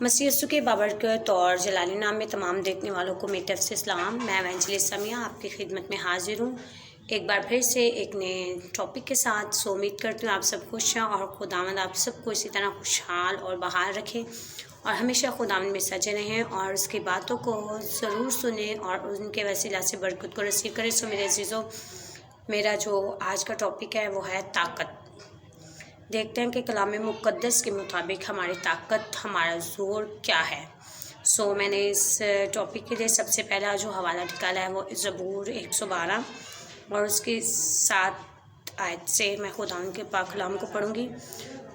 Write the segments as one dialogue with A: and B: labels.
A: मसीह यीशु के बाबरकत और जलाली नाम में तमाम देखने वालों को मेरी तरफ से सलाम। मैं एवेंजलिस्ट समिया आपकी खिदमत में हाजिर हूँ एक बार फिर से एक नए टॉपिक के साथ। उम्मीद करती हूँ आप सब खुश हैं और खुदावंद आप सबको इसी तरह खुशहाल और बहाल रखें और हमेशा खुदावंद में सजे रहें और उसकी बातों को ज़रूर सुने और उनके वसीला से बरकत को रिसीव करें। सो मेरे अजीज़ों, मेरा जो आज का टॉपिक है वो है ताकत। देखते हैं कि कलाम मुक़द्दस के मुताबिक हमारी ताकत, हमारा ज़ोर क्या है। मैंने इस टॉपिक के लिए सबसे पहला जो हवाला निकाला है वो ज़बूर 112 और उसकी 7 आयत से मैं खुदावंद के पाक कलाम को पढ़ूंगी,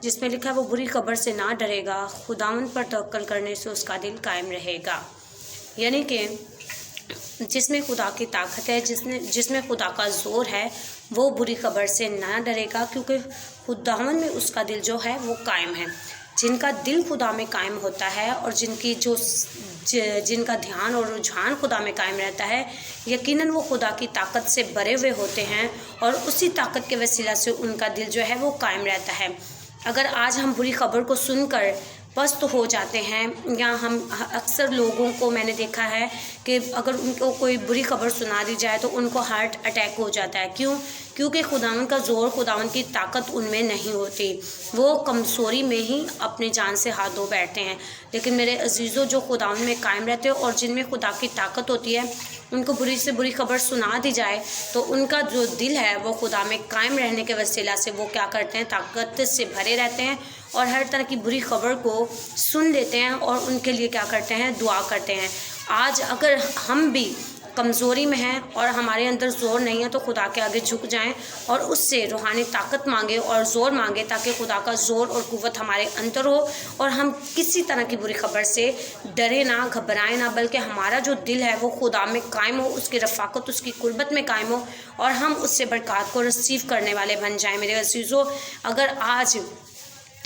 A: जिसमें लिखा है वो बुरी खबर से ना डरेगा, खुदावंद पर तवक्कल करने से उसका दिल कायम रहेगा। यानी कि जिसमें खुदा की ताकत है, जिसमें खुदा का ज़ोर है, वो बुरी खबर से ना डरेगा, क्योंकि खुदावंद में उसका दिल जो है वो कायम है। जिनका दिल खुदा में कायम होता है और जिनका ध्यान और रुझान खुदा में कायम रहता है, यकीनन वो खुदा की ताकत से भरे हुए होते हैं और उसी ताकत के वसीला से उनका दिल जो है वो कायम रहता है। अगर आज हम बुरी खबर को सुनकर पस्त हो जाते हैं, या हम अक्सर लोगों को मैंने देखा है कि अगर उनको कोई बुरी खबर सुना दी जाए तो उनको हार्ट अटैक हो जाता है। क्यों? क्योंकि खुदावंद का ज़ोर, खुदावंद की ताकत उनमें नहीं होती, वो कमज़ोरी में ही अपनी जान से हाथ धो बैठते हैं। लेकिन मेरे अजीज़ों, जो खुदावंद में कायम रहते हैं और जिनमें खुदा की ताकत होती है, उनको बुरी से बुरी खबर सुना दी जाए तो उनका जो दिल है वो खुदा में कायम रहने के वसीला से वो क्या करते हैं, ताकत से भरे रहते हैं और हर तरह की बुरी खबर को सुन लेते हैं और उनके लिए क्या करते हैं, दुआ करते हैं। आज अगर हम भी कमज़ोरी में हैं और हमारे अंदर ज़ोर नहीं है तो खुदा के आगे झुक जाएं और उससे रूहानी ताकत मांगे और ज़ोर मांगे, ताकि खुदा का ज़ोर और क़ुव्वत हमारे अंदर हो और हम किसी तरह की बुरी खबर से डरे ना, घबराएं ना, बल्कि हमारा जो दिल है वो खुदा में कायम हो, उसकी रफ़ाकत, उसकी कुर्बत में कायम हो और हम उससे बरक़ात को रिसीव करने वाले बन जाएँ। मेरे अज़ीज़ों, अगर आज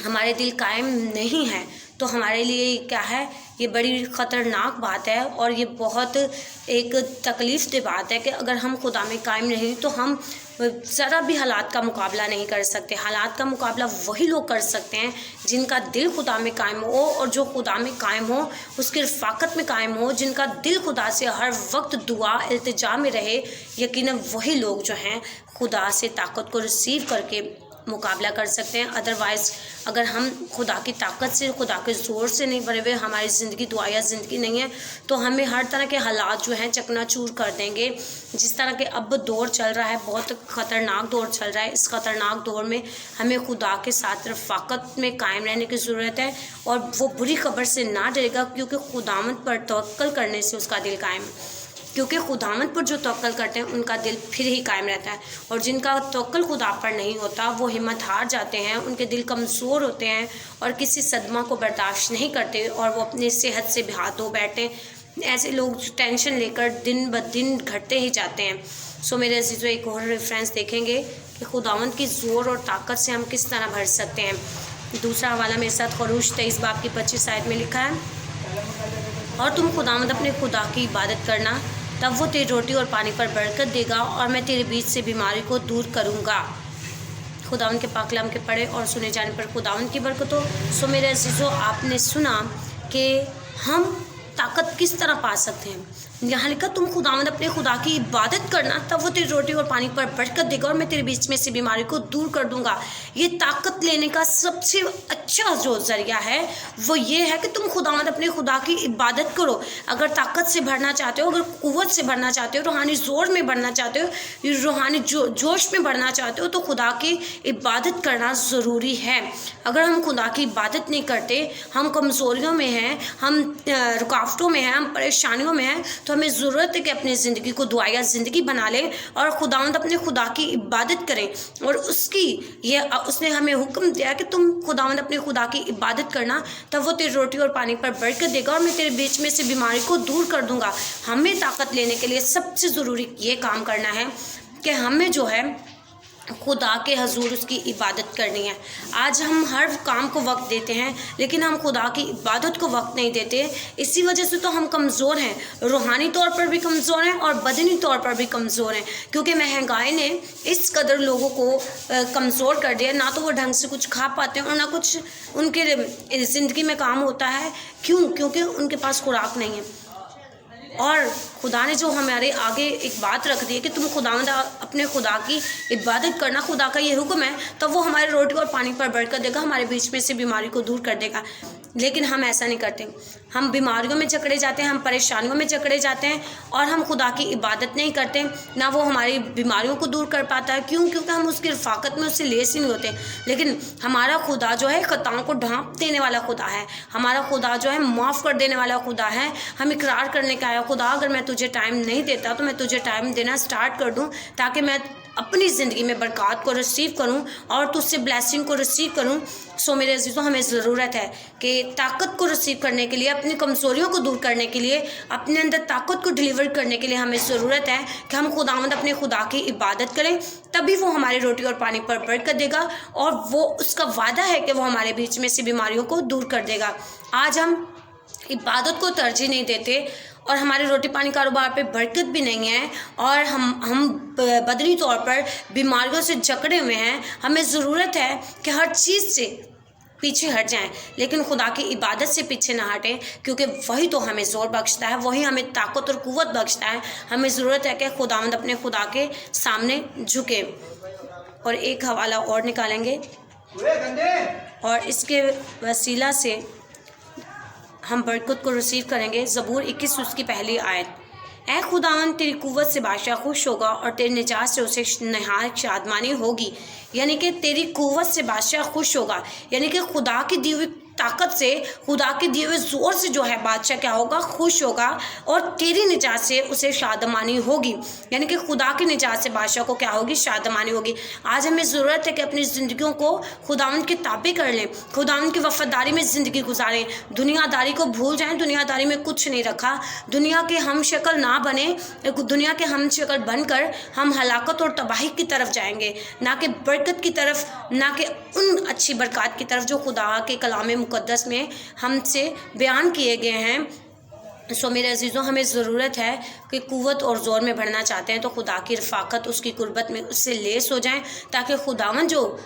A: हमारे दिल कायम नहीं है तो हमारे लिए क्या है, ये बड़ी ख़तरनाक बात है और ये बहुत एक तकलीफ़ दे बात है कि अगर हम खुदा में कायम नहीं तो हम ज़रा भी हालात का मुकाबला नहीं कर सकते। हालात का मुकाबला वही लोग कर सकते हैं जिनका दिल खुदा में कायम हो और जो खुदा में कायम हो, उसकी रफ़ाकत में कायम हो, जिनका दिल खुदा से हर वक्त दुआ इल्तिजा में रहे। यकीनन वही लोग जो हैं खुदा से ताकत को रिसीव करके मुकाबला कर सकते हैं। अदरवाइज़ अगर हम खुदा की ताकत से, खुदा के ज़ोर से नहीं भरे हुए हमारी ज़िंदगी, दुआया ज़िंदगी नहीं है, तो हमें हर तरह के हालात जो हैं चकनाचूर कर देंगे। जिस तरह के अब दौर चल रहा है, बहुत ख़तरनाक दौर चल रहा है, इस ख़तरनाक दौर में हमें खुदा के साथ रफ़ाकत में कायम रहने की ज़रूरत है और वो बुरी खबर से ना डरेगा, क्योंकि खुदावंद पर तवक्कल करने से उसका दिल कायम है। क्योंकि खुदावंद पर जो तवक्कल करते हैं उनका दिल फिर ही कायम रहता है और जिनका तवक्कल खुदा पर नहीं होता वो हिम्मत हार जाते हैं, उनके दिल कमज़ोर होते हैं और किसी सदमा को बर्दाश्त नहीं करते और वो अपनी सेहत से भी हाथ धो बैठते हैं। ऐसे लोग टेंशन लेकर दिन ब दिन घटते ही जाते हैं। मेरे अजीज़ों, एक और रेफरेंस देखेंगे कि खुदावंद की ज़ोर और ताकत से हम किस तरह भर सकते हैं। दूसरा हवाला मेरे साथ खरूश 23 बाब की 25 आयत में लिखा है, और तुम खुदावंद अपने खुदा की इबादत करना, तब वो तेरी रोटी और पानी पर बरकत देगा और मैं तेरे बीच से बीमारी को दूर करूँगा। खुदावंद के पाक कलाम के पढ़े और सुने जाने पर खुदावंद की बरकत हो। मेरे अजीज़ों, आपने सुना कि हम ताकत किस तरह पा सकते हैं। यहाँ लिखा, तुम खुदावंद अपने खुदा की इबादत करना, तब वो तेरी रोटी और पानी पर बरकत देगा और मैं तेरे बीच में से बीमारी को दूर कर दूंगा। ये ताकत लेने का सबसे अच्छा जो ज़रिया है वो ये है कि तुम खुदावंद अपने खुदा की इबादत करो। अगर ताकत से भरना चाहते हो, अगर क़ुव्वत से भरना चाहते हो, रूहानी ज़ोर में बढ़ना चाहते हो, रूहानी जोश में बढ़ना चाहते हो, तो खुदा की इबादत करना ज़रूरी है। अगर हम खुदा की इबादत नहीं करते, हम कमज़ोरियों में हैं, हम रुकावटों में हैं, हम परेशानियों में हैं, तो हमें ज़रूरत है कि अपनी ज़िंदगी को दुआया ज़िंदगी बना लें और खुदावंद अपने खुदा की इबादत करें। और उसने हमें हुक्म दिया कि तुम खुदावंद अपने खुदा की इबादत करना, तब वो तेरी रोटी और पानी पर बरकत देगा और मैं तेरे बीच में से बीमारी को दूर कर दूंगा। हमें ताकत लेने के लिए सबसे ज़रूरी ये काम करना है कि हमें जो है खुदा के हजूर उसकी इबादत करनी है। आज हम हर काम को वक्त देते हैं, लेकिन हम खुदा की इबादत को वक्त नहीं देते। इसी वजह से तो हम कमज़ोर हैं, रूहानी तौर पर भी कमज़ोर हैं और बदनी तौर पर भी कमज़ोर हैं, क्योंकि महंगाई ने इस कदर लोगों को कमज़ोर कर दिया। ना तो वो ढंग से कुछ खा पाते हैं और ना कुछ उनके ज़िंदगी में काम होता है। क्यों? क्योंकि उनके पास खुराक नहीं है। और खुदा ने जो हमारे आगे एक बात रख दी है कि तुम खुदावंद अपने खुदा की इबादत करना, खुदा का ये हुक्म है, तब वो हमारे रोटी और पानी पर बरकत देगा, हमारे बीच में से बीमारी को दूर कर देगा। लेकिन हम ऐसा नहीं करते। हम बीमारियों में जकड़े जाते हैं, हम परेशानियों में जकड़े जाते हैं और हम खुदा की इबादत नहीं करते। ना वो हमारी बीमारियों को दूर कर पाता है। क्यों? क्योंकि हम उसकी रफ़ाकत में उससे लेस ही नहीं होते। लेकिन हमारा खुदा जो है खताओं को ढांप देने वाला खुदा है। हमारा खुदा जो है माफ़ कर देने वाला खुदा है। हम इकरार करने का आया, खुदा अगर मैं तुझे टाइम नहीं देता तो मैं तुझे टाइम देना स्टार्ट कर दूँ, ताकि मैं अपनी ज़िंदगी में बरक़ात को रिसीव करूं और तुझसे ब्लेसिंग को रिसीव करूं। सो मेरे अज़ीज़ों, हमें ज़रूरत है कि ताकत को रिसीव करने के लिए, अपनी कमज़ोरियों को दूर करने के लिए, अपने अंदर ताकत को डिलीवर करने के लिए हमें ज़रूरत है कि हम खुदावंद अपने खुदा की इबादत करें। तभी वो हमारी रोटी और पानी पर बरकत देगा और वो उसका वादा है कि वो हमारे बीच में से बीमारियों को दूर कर देगा। आज हम इबादत को तरजीह नहीं देते और हमारे रोटी पानी कारोबार पे बरकत भी नहीं है और हम बदनी तौर पर बीमारियों से जकड़े हुए हैं। हमें ज़रूरत है कि हर चीज़ से पीछे हट जाएं, लेकिन खुदा की इबादत से पीछे ना हटें, क्योंकि वही तो हमें ज़ोर बख्शता है, वही हमें ताकत और कुव्वत बख्शता है। हमें ज़रूरत है कि खुदावंद अपने खुदा के सामने झुके। और एक हवाला और निकालेंगे और इसके वसीला से हम बरकत को रिसीव करेंगे। ज़बूर 21 उसकी पहली आयत। ऐ खुदावन, तेरी कुव्वत से बादशाह खुश होगा और तेरी निजात से उसे नहायत शादमानी होगी। यानी कि तेरी कुव्वत से बादशाह खुश होगा, यानी कि खुदा की दी हुई ताकत से, खुदा के दिए हुए ज़ोर से जो है बादशाह क्या होगा? खुश होगा। और तेरी निजात से उसे शादमानी होगी, यानी कि खुदा की निजात से बादशाह को क्या होगी? शादमानी होगी। आज हमें ज़रूरत है कि अपनी ज़िंदगियों को खुदावंद के ताबे कर लें, खुदावंद की वफ़ादारी में ज़िंदगी गुजारें, दुनियादारी को भूल जाएं। दुनियादारी में कुछ नहीं रखा। दुनिया के हम शक्ल ना बने, दुनिया के हम शक्ल बनकर हम हलाकत और तबाही की तरफ जाएंगे, ना कि बरकत की तरफ, ना कि उन अच्छी बरकत की तरफ जो खुदा के कलाम मुक़द्दस में हमसे बयान किए गए हैं। सो मेरे अजीज़ों, हमें ज़रूरत है कि कुव्वत और ज़ोर में बढ़ना चाहते हैं तो खुदा की रफ़ाकत, उसकी कुर्बत में उससे लेस हो जाएं, ताकि खुदावन जो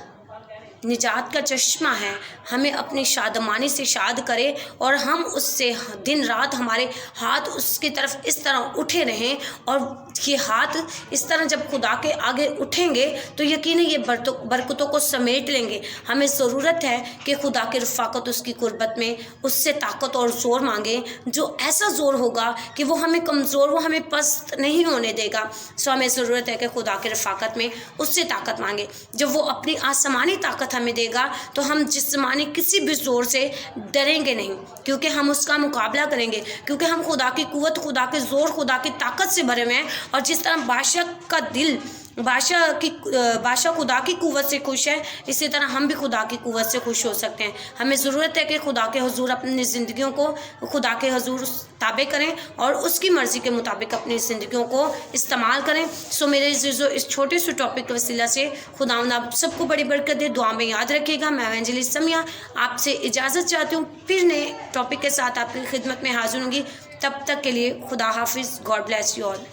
A: निजात का चश्मा है हमें अपनी शादमानी से शाद करे और हम उससे दिन रात हमारे हाथ उसकी तरफ इस तरह उठे रहें। और ये हाथ इस तरह जब खुदा के आगे उठेंगे तो यकीनन ये बरकतों को समेट लेंगे। हमें ज़रूरत है कि खुदा की रफ़ाकत, उसकी कुर्बत में उससे ताकत और ज़ोर मांगे, जो ऐसा ज़ोर होगा कि वो हमें कमज़ोर, वो हमें पस्त नहीं होने देगा। सो हमें ज़रूरत है कि खुदा की रफ़ाकत में उससे ताकत मांगे। जब वो अपनी आसमानी ताकत हमें देगा तो हम जिस्मानी किसी भी जोर से डरेंगे नहीं, क्योंकि हम उसका मुकाबला करेंगे, क्योंकि हम खुदा की कुव्वत, खुदा के जोर, खुदा की ताकत से भरे हुए हैं। और जिस तरह बादशाह का दिल बादशाह खुदा की कुव्वत से खुश है, इसी तरह हम भी खुदा की कुव्वत से खुश हो सकते हैं। हमें ज़रूरत है कि खुदा के हुजूर अपनी ज़िंदगियों को खुदा के हुजूर ताबे करें और उसकी मर्ज़ी के मुताबिक अपनी ज़िंदगियों को इस्तेमाल करें। सो मेरे जो इस छोटे से टॉपिक के वसीला से खुदावंद आप सबको बड़ी बरकत दे। दुआ में याद रखिएगा। मैं एवेंजलिस्ट समिया आपसे इजाज़त चाहती हूँ, फिर नए टॉपिक के साथ आपकी खिदमत में हाजिर होंगी। तब तक के लिए खुदा हाफिज़। God bless you all.